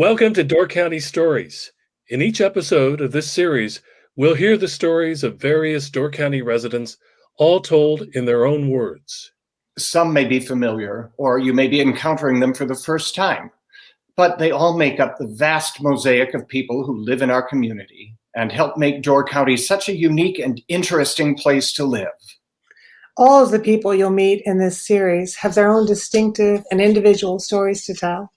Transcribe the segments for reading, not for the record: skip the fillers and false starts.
Welcome to Door County Stories. In each episode of this series, we'll hear the stories of various Door County residents, all told in their own words. Some may be familiar, or you may be encountering them for the first time, but they all make up the vast mosaic of people who live in our community and help make Door County such a unique and interesting place to live. All of the people you'll meet in this series have their own distinctive and individual stories to tell.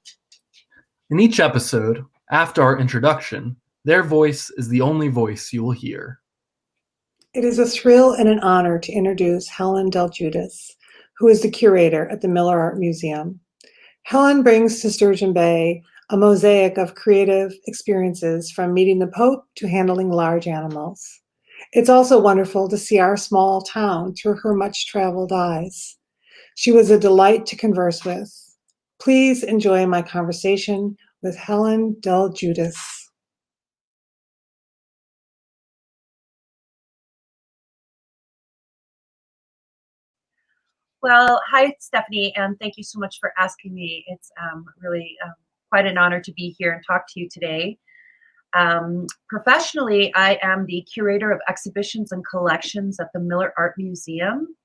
In each episode, after our introduction, their voice is the only voice you will hear. It is a thrill and an honor to introduce Helen Del Guidice, who is the curator at the Miller Art Museum. Helen brings to Sturgeon Bay a mosaic of creative experiences from meeting the Pope to handling large animals. It's also wonderful to see our small town through her much-traveled eyes. She was a delight to converse with. Please enjoy my conversation with Helen Del Guidice. Well, hi, Stephanie, and thank you so much for asking me. It's really quite an honor to be here and talk to you today. Professionally, I am the curator of exhibitions and collections at the Miller Art Museum.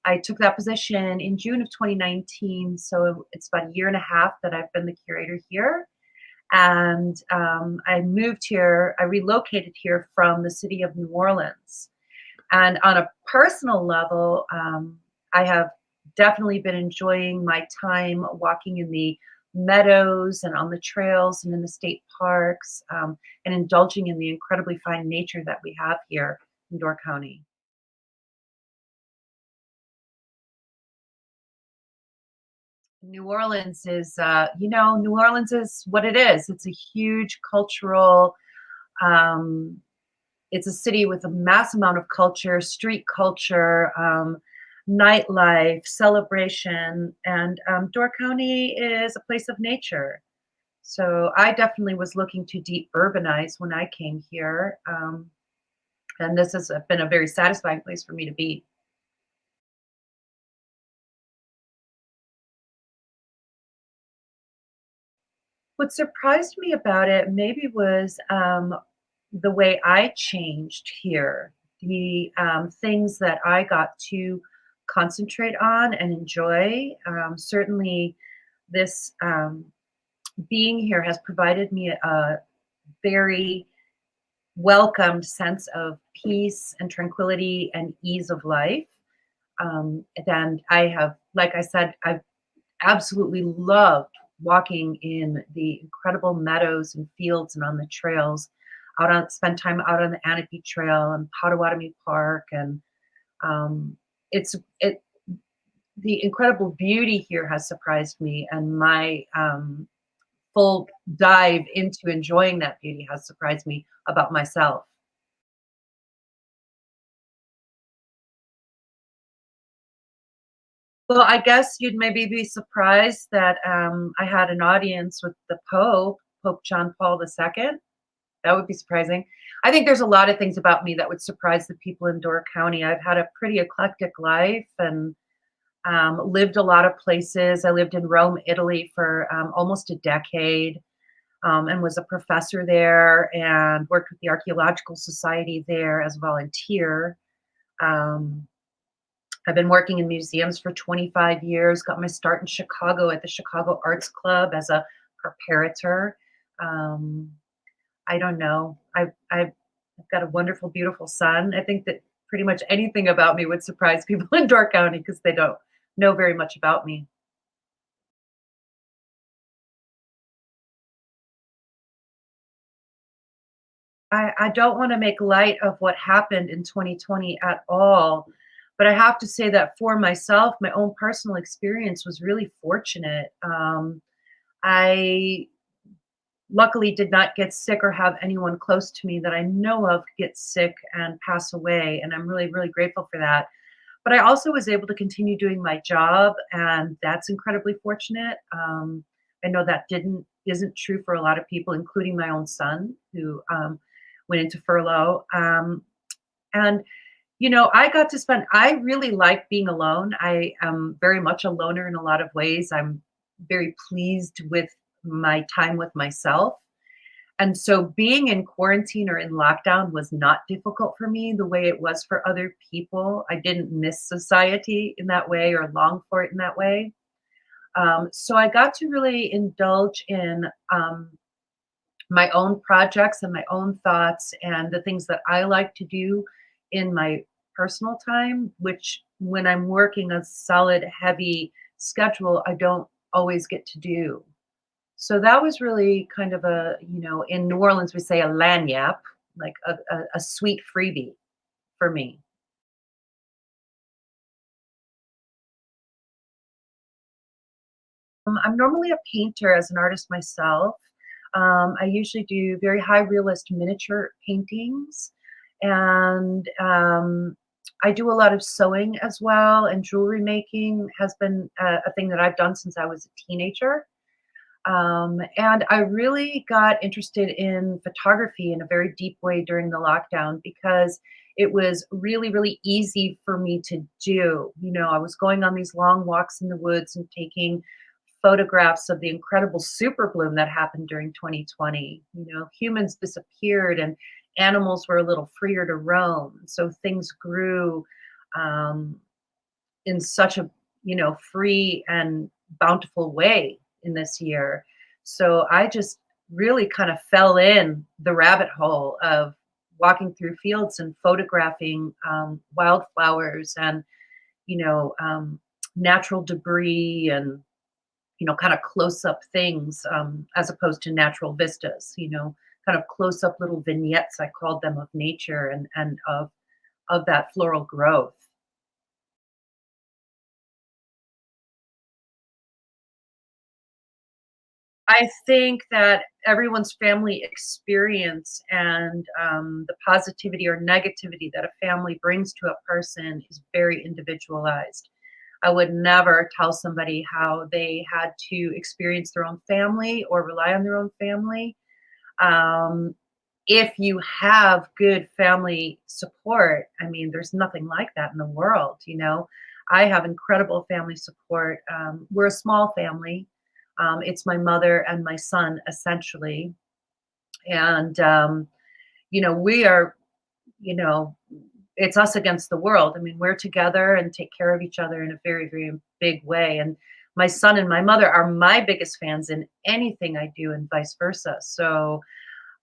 I took that position in June of 2019, so it's about a year and a half that I've been the curator here. And I moved here, I relocated here from the city of New Orleans. And on a personal level, I have definitely been enjoying my time walking in the meadows and on the trails and in the state parks, and indulging in the incredibly fine nature that we have here in Door County. New Orleans is, New Orleans is what it is. It's a huge cultural, it's a city with a mass amount of culture, street culture, nightlife, celebration, and Door County is a place of nature. So I definitely was looking to de-urbanize when I came here, and this has been a very satisfying place for me to be. What surprised me about it maybe was the way I changed here, the things that I got to concentrate on and enjoy. Certainly this being here has provided me a very welcomed sense of peace and tranquility and ease of life. And I have, like I said, I've absolutely loved walking in the incredible meadows and fields and on the trails, spend time out on the Anapee Trail and Potawatomi Park, and the incredible beauty here has surprised me, and my full dive into enjoying that beauty has surprised me about myself. Well, I guess you'd maybe be surprised that I had an audience with the Pope, Pope John Paul II. That would be surprising. I think there's a lot of things about me that would surprise the people in Door County. I've had a pretty eclectic life and lived a lot of places. I lived in Rome, Italy for almost a decade, and was a professor there and worked with the Archaeological Society there as a volunteer. I've been working in museums for 25 years, got my start in Chicago at the Chicago Arts Club as a preparator. I don't know. I've got a wonderful, beautiful son. I think that pretty much anything about me would surprise people in Door County because they don't know very much about me. I don't want to make light of what happened in 2020 at all, but I have to say that for myself, my own personal experience was really fortunate. I luckily did not get sick or have anyone close to me that I know of get sick and pass away, and I'm really, really grateful for that. But I also was able to continue doing my job, and that's incredibly fortunate. I know that isn't true for a lot of people, including my own son, who went into furlough. And I got to I really like being alone. I am very much a loner in a lot of ways. I'm very pleased with my time with myself. And so being in quarantine or in lockdown was not difficult for me the way it was for other people. I didn't miss society in that way or long for it in that way. So I got to really indulge in my own projects and my own thoughts and the things that I like to do in my personal time, which when I'm working a solid, heavy schedule, I don't always get to do. So that was really kind of a, in New Orleans, we say a lagniappe, like a sweet freebie for me. I'm normally a painter as an artist myself. I usually do very high realist miniature paintings, and I do a lot of sewing as well, and jewelry making has been a thing that I've done since I was a teenager. And I really got interested in photography in a very deep way during the lockdown because it was really, really easy for me to do. I was going on these long walks in the woods and taking photographs of the incredible super bloom that happened during 2020. Humans disappeared and animals were a little freer to roam. So things grew in such a, free and bountiful way in this year. So I just really kind of fell in the rabbit hole of walking through fields and photographing wildflowers and, natural debris and, kind of close up things as opposed to natural vistas, kind of close up little vignettes, I called them, of nature and of that floral growth. I think that everyone's family experience and the positivity or negativity that a family brings to a person is very individualized. I would never tell somebody how they had to experience their own family or rely on their own family. Um, if you have good family support, I mean, there's nothing like that in the world. I have incredible family support. We're a small family. It's my mother and my son, essentially. And, we are, you know, it's us against the world. I mean, we're together and take care of each other in a very, very big way. And my son and my mother are my biggest fans in anything I do and vice versa. So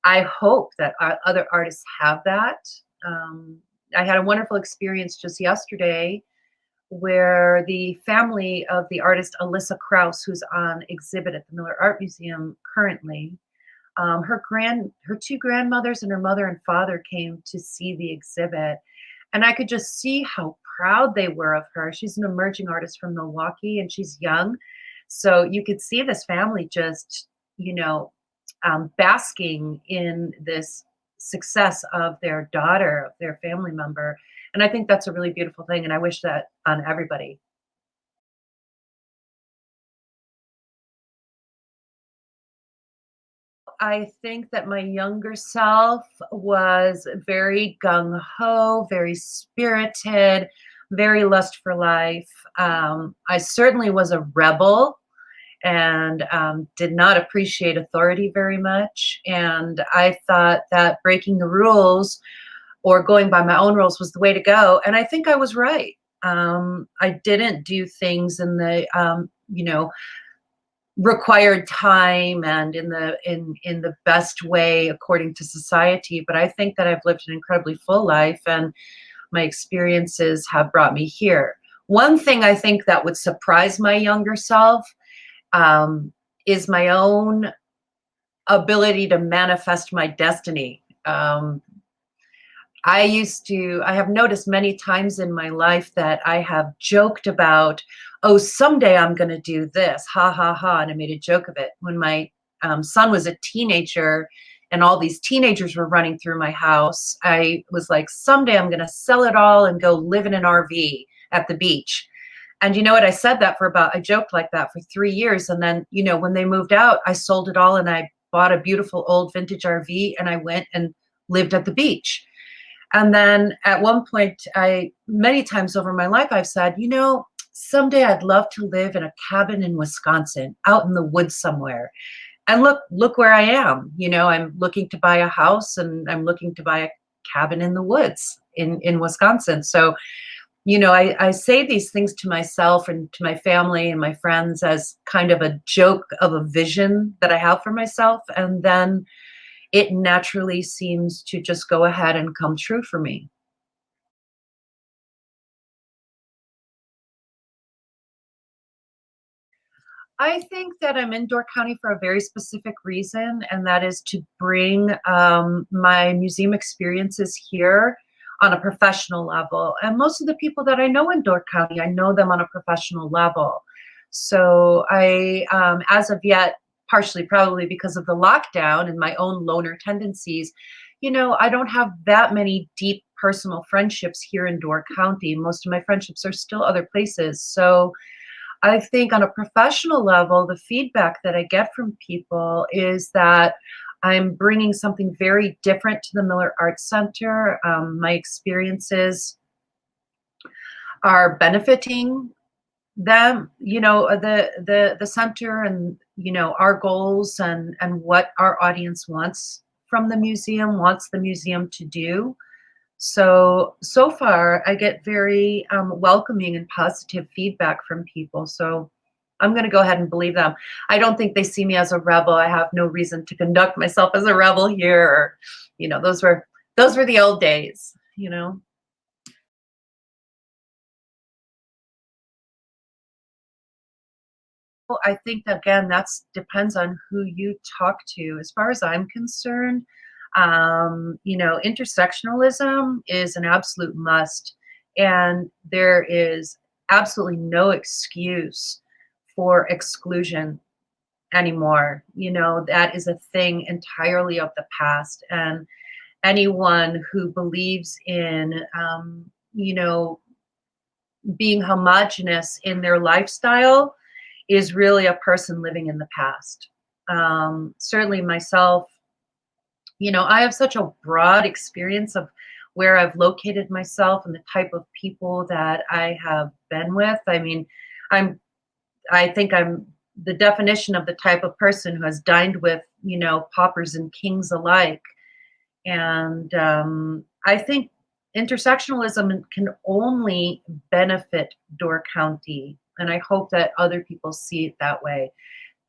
I hope that other artists have that. I had a wonderful experience just yesterday where the family of the artist Alyssa Krauss, who's on exhibit at the Miller Art Museum currently, her two grandmothers and her mother and father came to see the exhibit, and I could just see how proud they were of her. She's an emerging artist from Milwaukee, and she's young, so you could see this family just, basking in this success of their daughter, of their family member. And I think that's a really beautiful thing. And I wish that on everybody. I think that my younger self was very gung ho, very spirited, very lust for life. I certainly was a rebel and did not appreciate authority very much. And I thought that breaking the rules or going by my own rules was the way to go. And I think I was right. I didn't do things in the, required time and in the best way according to society. But I think that I've lived an incredibly full life, and my experiences have brought me here. One thing I think that would surprise my younger self is my own ability to manifest my destiny. I have noticed many times in my life that I have joked about, oh, someday I'm going to do this, ha, ha, ha, and I made a joke of it. When my son was a teenager and all these teenagers were running through my house, I was like, someday I'm going to sell it all and go live in an RV at the beach. And you know what? I joked like that for 3 years. And then, when they moved out, I sold it all and I bought a beautiful old vintage RV and I went and lived at the beach. And then at one point, many times over my life, I've said, someday I'd love to live in a cabin in Wisconsin, out in the woods somewhere. and look where I am. I'm looking to buy a house, and I'm looking to buy a cabin in the woods in Wisconsin. So, I say these things to myself and to my family and my friends as kind of a joke of a vision that I have for myself. And then it naturally seems to just go ahead and come true for me. I think that I'm in Door County for a very specific reason, and that is to bring my museum experiences here on a professional level. And most of the people that I know in Door County, I know them on a professional level. So as of yet, partially probably because of the lockdown and my own loner tendencies, I don't have that many deep personal friendships here in Door County. Most of my friendships are still other places. So I think on a professional level, the feedback that I get from people is that I'm bringing something very different to the Miller Arts Center. My experiences are benefiting them, the center, and our goals, and what our audience wants from the museum, wants the museum to do. So far, I get very welcoming and positive feedback from people. So I'm going to go ahead and believe them. I don't think they see me as a rebel. I have no reason to conduct myself as a rebel here. Or, those were the old days. Well, I think again, that's depends on who you talk to. As far as I'm concerned, intersectionalism is an absolute must, and there is absolutely no excuse for exclusion anymore. That is a thing entirely of the past, and anyone who believes in, being homogenous in their lifestyle is really a person living in the past. Certainly myself, I have such a broad experience of where I've located myself and the type of people that I have been with. I mean, I'm I think I'm the definition of the type of person who has dined with, paupers and kings alike. And I think intersectionalism can only benefit Door County. And I hope that other people see it that way.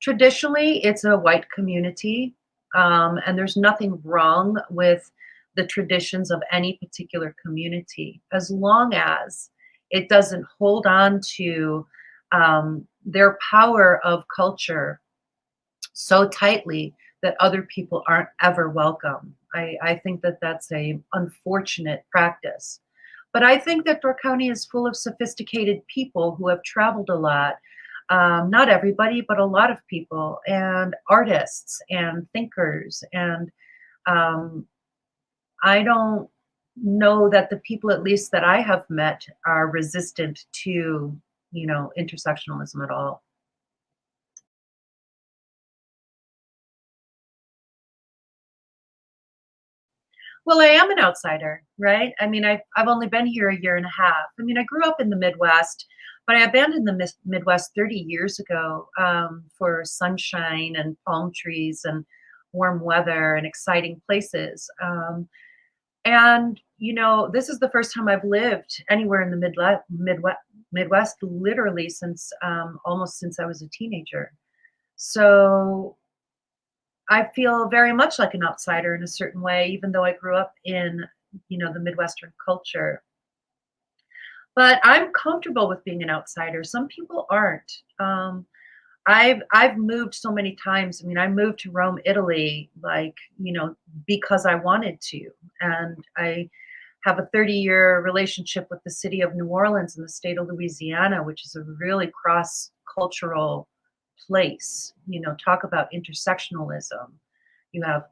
Traditionally, it's a white community, and there's nothing wrong with the traditions of any particular community as long as it doesn't hold on to their power of culture so tightly that other people aren't ever welcome. I think that that's a unfortunate practice. But I think that Door County is full of sophisticated people who have traveled a lot. Not everybody, but a lot of people, and artists and thinkers. And um, I don't know that the people, at least that I have met, are resistant to, intersectionalism at all. Well, I am an outsider, right? I mean, I've only been here a year and a half. I mean, I grew up in the Midwest, but I abandoned the Midwest 30 years ago for sunshine and palm trees and warm weather and exciting places. And this is the first time I've lived anywhere in the Midwest, literally since almost since I was a teenager. So I feel very much like an outsider in a certain way, even though I grew up in, the Midwestern culture. But I'm comfortable with being an outsider. Some people aren't. I've moved so many times. I mean, I moved to Rome, Italy, like, because I wanted to. And I have a 30-year relationship with the city of New Orleans and the state of Louisiana, which is a really cross-cultural place. Talk about intersectionalism. You have,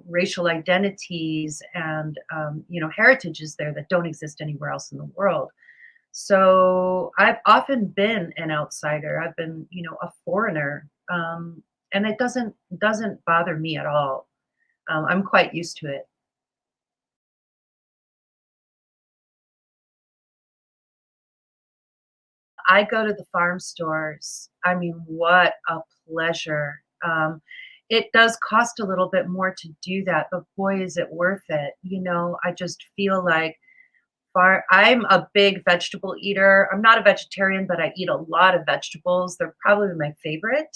racial identities and, heritages there that don't exist anywhere else in the world. So I've often been an outsider. I've been, a foreigner, and it doesn't bother me at all. I'm quite used to it. I go to the farm stores. I mean, what a pleasure. it does cost a little bit more to do that, but boy, is it worth it. I just feel like I'm a big vegetable eater. I'm not a vegetarian, but I eat a lot of vegetables. They're probably my favorite.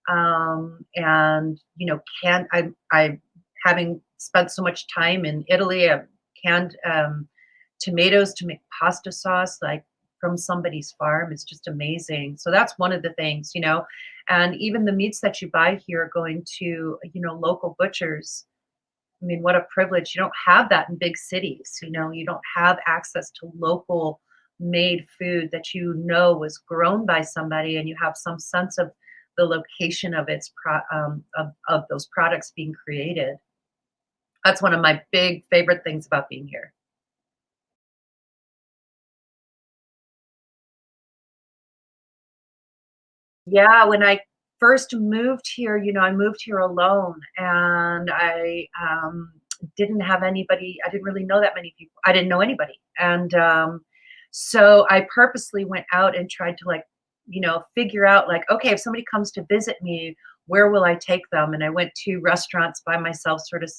And can I having spent so much time in Italy, I've canned tomatoes to make pasta sauce, like from somebody's farm. Is just amazing. So that's one of the things, and even the meats that you buy here going to, local butchers. I mean, what a privilege. You don't have that in big cities. You don't have access to local made food that was grown by somebody, and you have some sense of the location of of those products being created. That's one of my big favorite things about being here. Yeah, when I first moved here, I moved here alone, and I didn't have anybody. I didn't really know that many people. I didn't know anybody. And so I purposely went out and tried to, like, figure out, like, okay, if somebody comes to visit me, where will I take them? And I went to restaurants by myself, sort of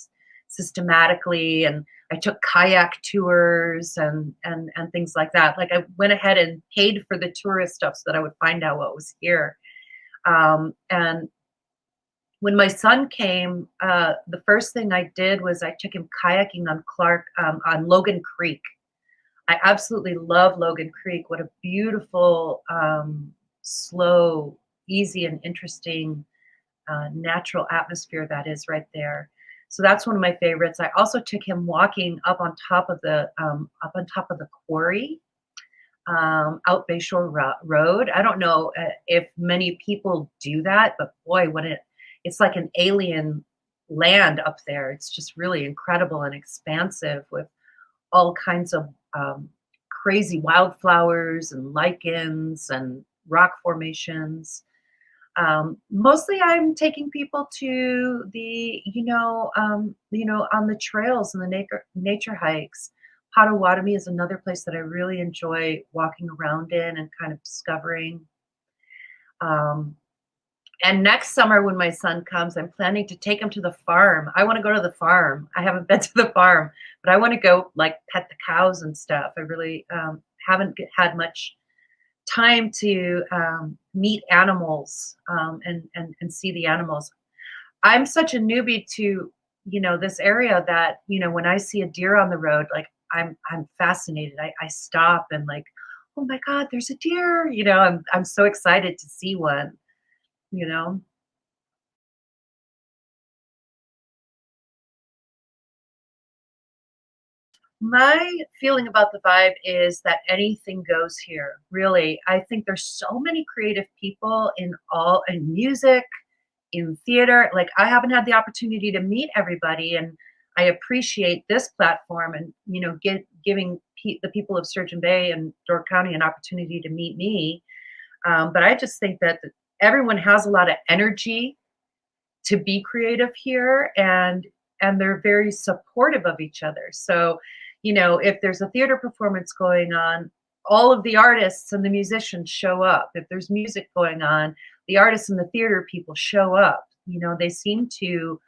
systematically, and I took kayak tours and things like that. Like, I went ahead and paid for the tourist stuff so that I would find out what was here. And when my son came, the first thing I did was I took him kayaking on Logan Creek. I absolutely love Logan Creek. What a beautiful, slow, easy, and interesting natural atmosphere that is right there. So that's one of my favorites. I also took him walking up on top of the quarry, out Bayshore Road. I don't know if many people do that, but boy, it's like an alien land up there. It's just really incredible and expansive, with all kinds of crazy wildflowers and lichens and rock formations. Mostly I'm taking people to the, on the trails and the nature hikes. Potawatomi is another place that I really enjoy walking around in and kind of discovering. Um, and next summer, when my son comes, I'm planning to take him to the farm. I want to go to the farm. I haven't been to the farm, but I want to go, like, pet the cows and stuff. I really haven't had much time to meet animals, and see the animals. I'm such a newbie to, this area that, when I see a deer on the road, like, I'm fascinated. I stop and, like, oh my God, there's a deer. I'm so excited to see one, you know. My feeling about the vibe is that anything goes here. Really, I think there's so many creative people in music, in theater. Like, I haven't had the opportunity to meet everybody, and I appreciate this platform, and giving the people of Sturgeon Bay and Door County an opportunity to meet me. But I just think that everyone has a lot of energy to be creative here, and they're very supportive of each other. So, if there's a theater performance going on, all of the artists and the musicians show up. If there's music going on, the artists and the theater people show up. They seem to,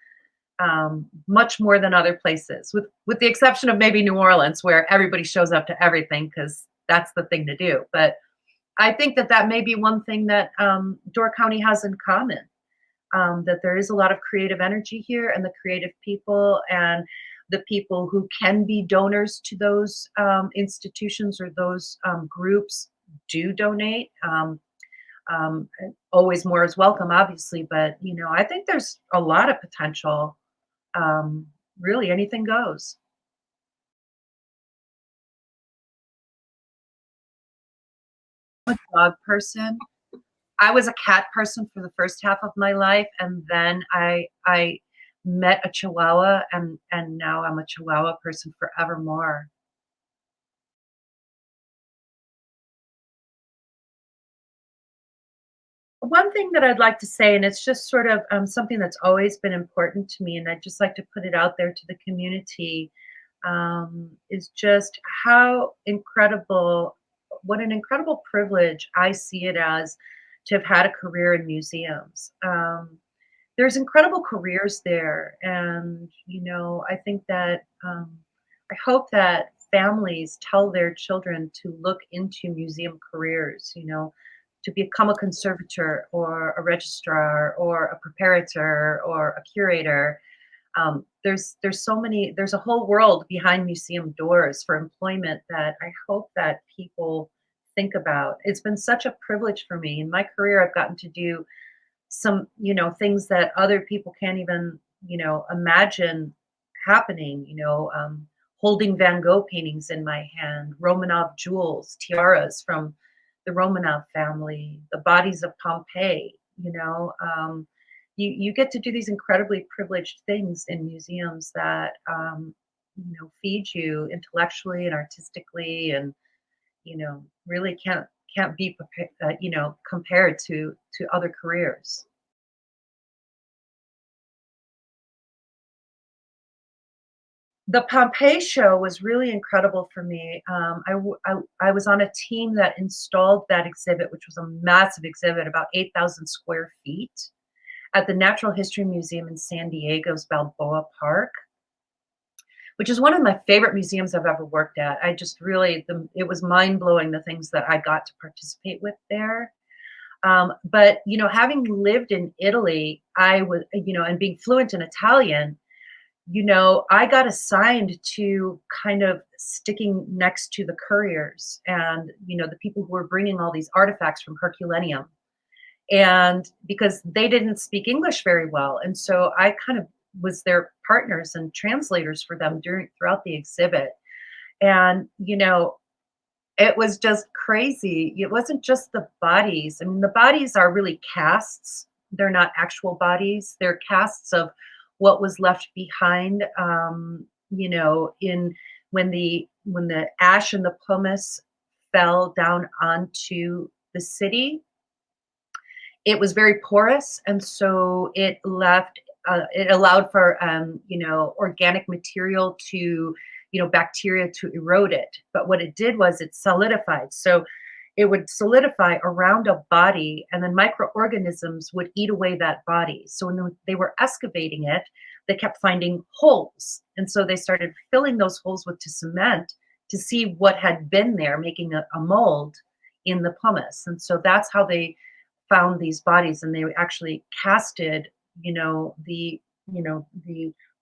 much more than other places, with the exception of maybe New Orleans, where everybody shows up to everything because that's the thing to do. But I think that may be one thing that Door County has in common. That there is a lot of creative energy here, and the creative people and the people who can be donors to those institutions or those groups do donate. Always more is welcome, obviously, but I think there's a lot of potential. Really, anything goes. I'm a dog person. I was a cat person for the first half of my life, and then I met a Chihuahua, and now I'm a Chihuahua person forevermore. One thing that I'd like to say, and it's just sort of something that's always been important to me, and I'd just like to put it out there to the community, is just what an incredible privilege I see it as to have had a career in museums. there's incredible careers there, and I think that I hope that families tell their children to look into museum careers, to become a conservator or a registrar or a preparator or a curator. There's a whole world behind museum doors for employment that I hope that people think about. It's been such a privilege for me in my career. I've gotten to do some, things that other people can't even, imagine happening, holding Van Gogh paintings in my hand, Romanov jewels, tiaras from the Romanov family, the bodies of Pompeii, you get to do these incredibly privileged things in museums that, feed you intellectually and artistically, and, really can't be compared to other careers. The Pompeii show was really incredible for me. I was on a team that installed that exhibit, which was a massive exhibit, about 8,000 square feet, at the Natural History Museum in San Diego's Balboa Park, which is one of my favorite museums I've ever worked at. I just really, it was mind blowing, the things that I got to participate with there. But having lived in Italy, I was, and being fluent in Italian, I got assigned to kind of sticking next to the couriers and, the people who were bringing all these artifacts from Herculaneum. And because they didn't speak English very well. And so I kind of was their partners and translators for them throughout the exhibit. And, it was just crazy. It wasn't just the bodies. I mean, the bodies are really casts. They're not actual bodies. They're casts of what was left behind, in when the ash and the pumice fell down onto the city. It was very porous, and so it allowed for organic material to, bacteria to erode it. But what it did was it solidified. So it would solidify around a body, and then microorganisms would eat away that body. So when they were excavating it, they kept finding holes. And so they started filling those holes with cement to see what had been there, making a mold in the pumice. And so that's how they found these bodies. And they actually casted, the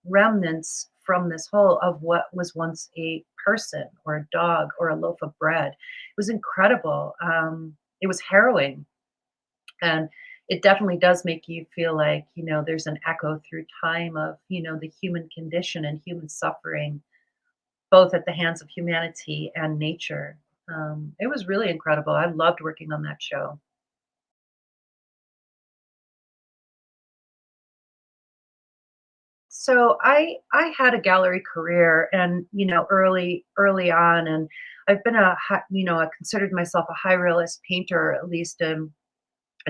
remnants from this hole of what was once a person or a dog or a loaf of bread. It was incredible. It was harrowing. And it definitely does make you feel like, there's an echo through time of, the human condition and human suffering, both at the hands of humanity and nature. It was really incredible. I loved working on that show. So I had a gallery career, and early on, and I've been I considered myself a high realist painter, at least a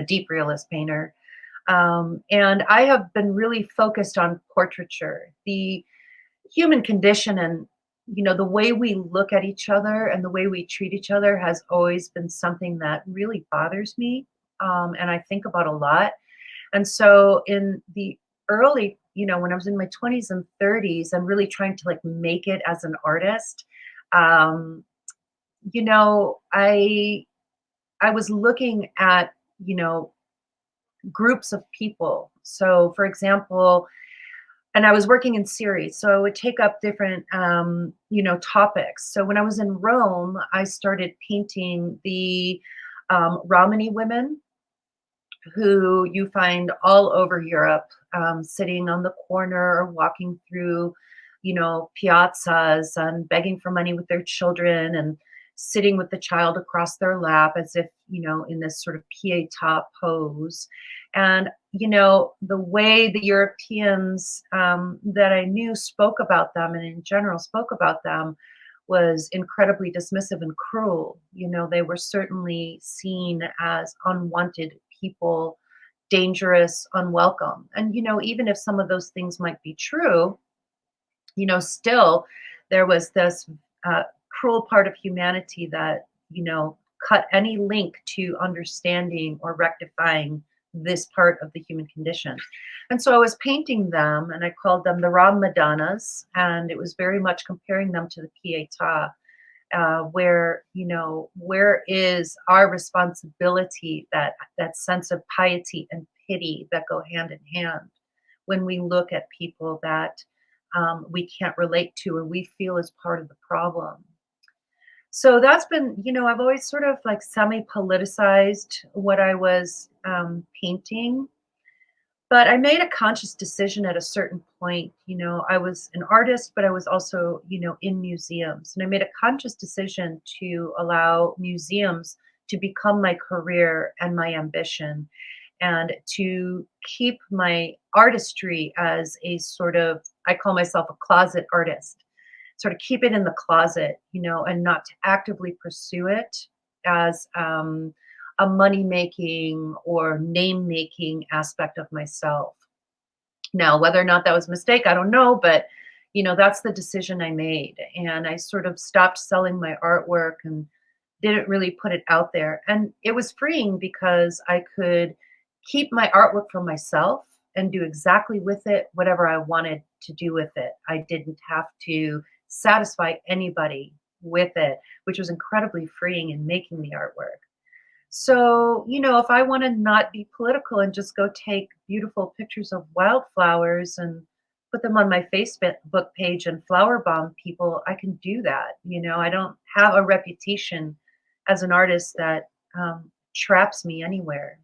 deep realist painter. And I have been really focused on portraiture, the human condition, and the way we look at each other and the way we treat each other has always been something that really bothers me, and I think about a lot. And so in the early, when I was in my 20s and 30s, I'm really trying to like make it as an artist. Um, I was looking at, groups of people. So for example, and I was working in series, so I would take up different, topics. So when I was in Rome, I started painting the Romani women, who you find all over Europe, sitting on the corner or walking through, piazzas and begging for money with their children and sitting with the child across their lap as if, in this sort of pietà pose. And, the way the Europeans that I knew spoke about them and in general spoke about them was incredibly dismissive and cruel. They were certainly seen as unwanted people, dangerous, unwelcome. And, even if some of those things might be true, still there was this cruel part of humanity that, cut any link to understanding or rectifying this part of the human condition. And so I was painting them, and I called them the raw Madonnas, and it was very much comparing them to the Pietà, where, you know, where is our responsibility, that sense of piety and pity that go hand in hand when we look at people that we can't relate to or we feel as part of the problem. So that's been, you know, I've always sort of like semi-politicized what I was painting, but I made a conscious decision at a certain point. You know, I was an artist, but I was also, you know, in museums. And I made a conscious decision to allow museums to become my career and my ambition, and to keep my artistry as a sort of, I call myself a closet artist, sort of keep it in the closet, you know, and not to actively pursue it as a money making or name making aspect of myself. Now, whether or not that was a mistake, I don't know, but you know, that's the decision I made. And I sort of stopped selling my artwork and didn't really put it out there. And it was freeing because I could keep my artwork for myself and do exactly with it whatever I wanted to do with it. I didn't have to satisfy anybody with it, which was incredibly freeing in making the artwork. So, you know, if I want to not be political and just go take beautiful pictures of wildflowers and put them on my Facebook page and flower bomb people, I can do that. You know, I don't have a reputation as an artist that traps me anywhere.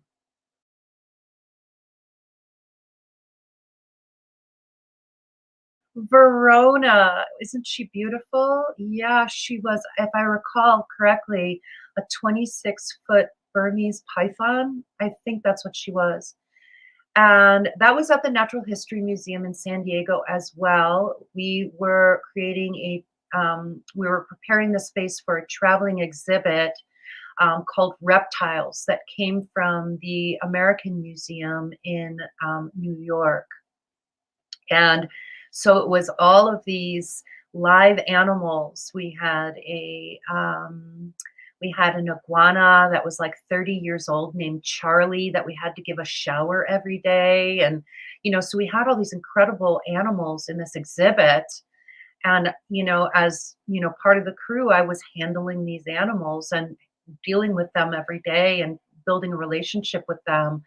Verona, isn't she beautiful? Yeah, she was, if I recall correctly, a 26-foot Burmese python. I think that's what she was. And that was at the Natural History Museum in San Diego as well. We were creating we were preparing the space for a traveling exhibit called Reptiles that came from the American Museum in New York. And so it was all of these live animals. We had an iguana that was like 30 years old named Charlie that we had to give a shower every day. And, you know, so we had all these incredible animals in this exhibit. And, you know, as, you know, part of the crew, I was handling these animals and dealing with them every day and building a relationship with them.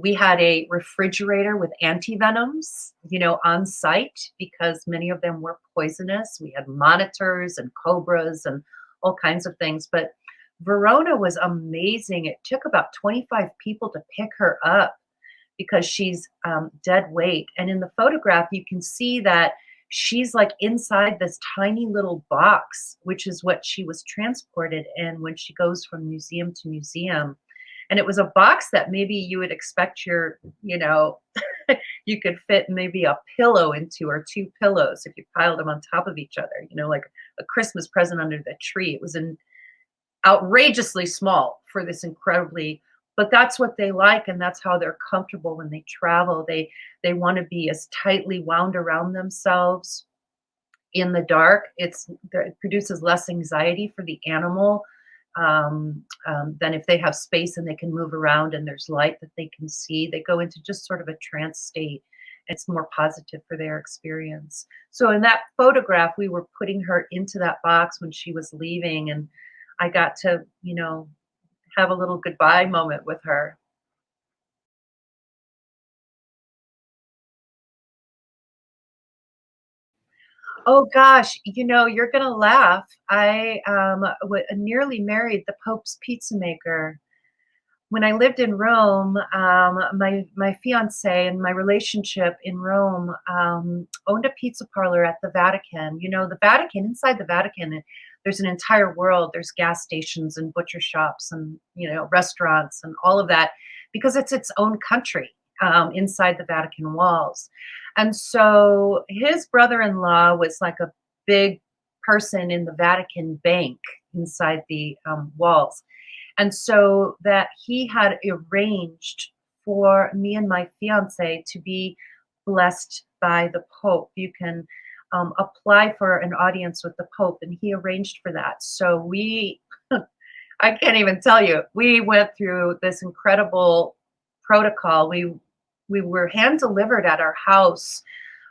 We had a refrigerator with antivenoms, you know, on site because many of them were poisonous. We had monitors and cobras and all kinds of things. But Verona was amazing. It took about 25 people to pick her up because she's dead weight. And in the photograph, you can see that she's like inside this tiny little box, which is what she was transported in when she goes from museum to museum. And it was a box that maybe you would expect your, you know, you could fit maybe a pillow into, or two pillows if you piled them on top of each other, you know, like a Christmas present under the tree. It was outrageously small for this incredibly, but that's what they like, and that's how they're comfortable when they travel. They want to be as tightly wound around themselves in the dark. It produces less anxiety for the animal than if they have space and they can move around and there's light that they can see. They go into just sort of a trance state. It's more positive for their experience. So in that photograph, we were putting her into that box when she was leaving, and I got to, you know, have a little goodbye moment with her. Oh gosh, you know, you're gonna laugh. I nearly married the Pope's pizza maker. When I lived in Rome, my fiance and my relationship in Rome owned a pizza parlor at the Vatican. You know, the Vatican, inside the Vatican, there's an entire world. There's gas stations and butcher shops and, you know, restaurants and all of that because it's its own country inside the Vatican walls. And so his brother-in-law was like a big person in the Vatican bank inside the walls. And so that he had arranged for me and my fiance to be blessed by the Pope. You can apply for an audience with the Pope, and he arranged for that. So we, I can't even tell you, we went through this incredible protocol. We were hand delivered at our house.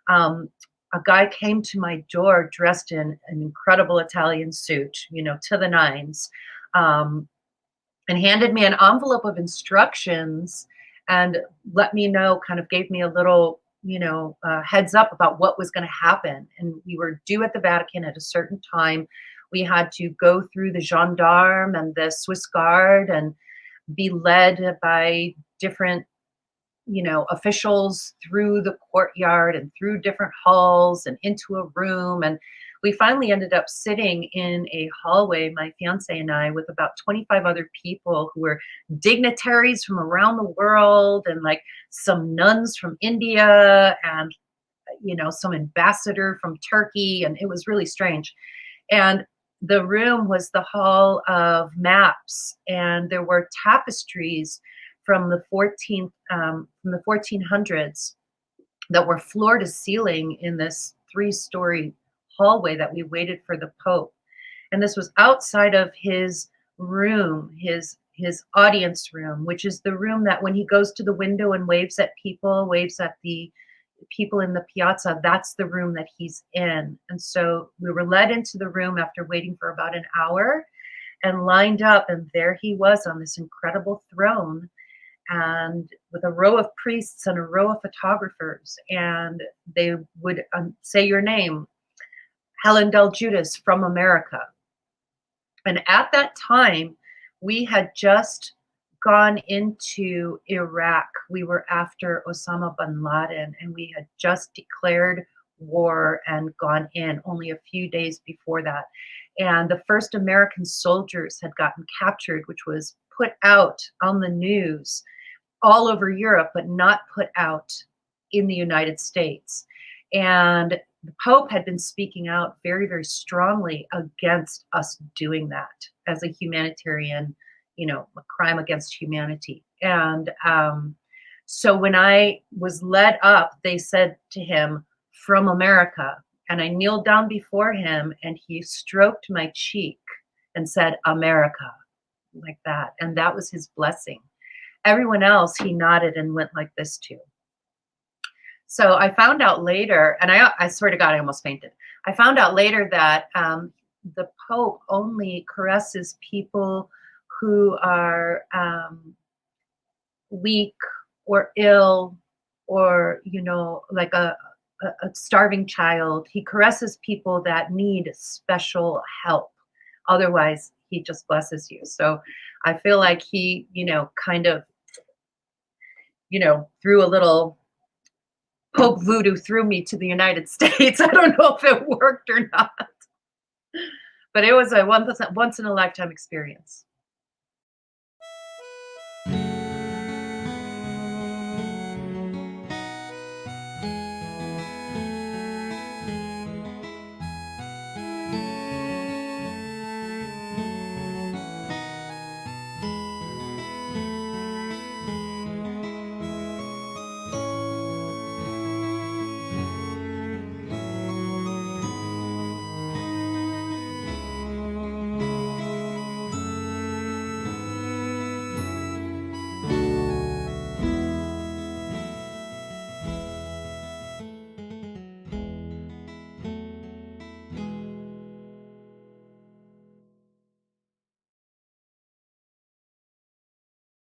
A guy came to my door dressed in an incredible Italian suit, to the nines, and handed me an envelope of instructions and let me know, kind of gave me a little, heads up about what was going to happen. And we were due at the Vatican at a certain time. We had to go through the gendarme and the Swiss guard and be led by different officials through the courtyard and through different halls and into a room. And we finally ended up sitting in a hallway, my fiance and I, with about 25 other people who were dignitaries from around the world, and like some nuns from India, and some ambassador from Turkey. And it was really strange. And the room was the hall of maps, and there were tapestries from the 1400s that were floor to ceiling in this 3-story hallway that we waited for the Pope. And this was outside of his room, his audience room, which is the room that when he goes to the window and waves at the people in the piazza, that's the room that he's in. And so we were led into the room after waiting for about an hour and lined up, and there he was on this incredible throne, and with a row of priests and a row of photographers, and they would say your name, Helen del Giudice from America. And at that time, we had just gone into Iraq. We were after Osama bin Laden, and we had just declared war and gone in only a few days before that. And the first American soldiers had gotten captured, which was put out on the news all over Europe, but not put out in the United States. And the Pope had been speaking out very, very strongly against us doing that as a humanitarian, a crime against humanity. And so when I was led up, they said to him, "From America." And I kneeled down before him, and he stroked my cheek and said, "America," like that. And that was his blessing. Everyone else, he nodded and went like this too. So I found out later, and I swear to God, I almost fainted. I found out later that the Pope only caresses people who are weak or ill, or, like a starving child. He caresses people that need special help. Otherwise, he just blesses you. So I feel like he, kind of, threw a little Pope voodoo through me to the United States. I don't know if it worked or not, but it was a once in a lifetime experience.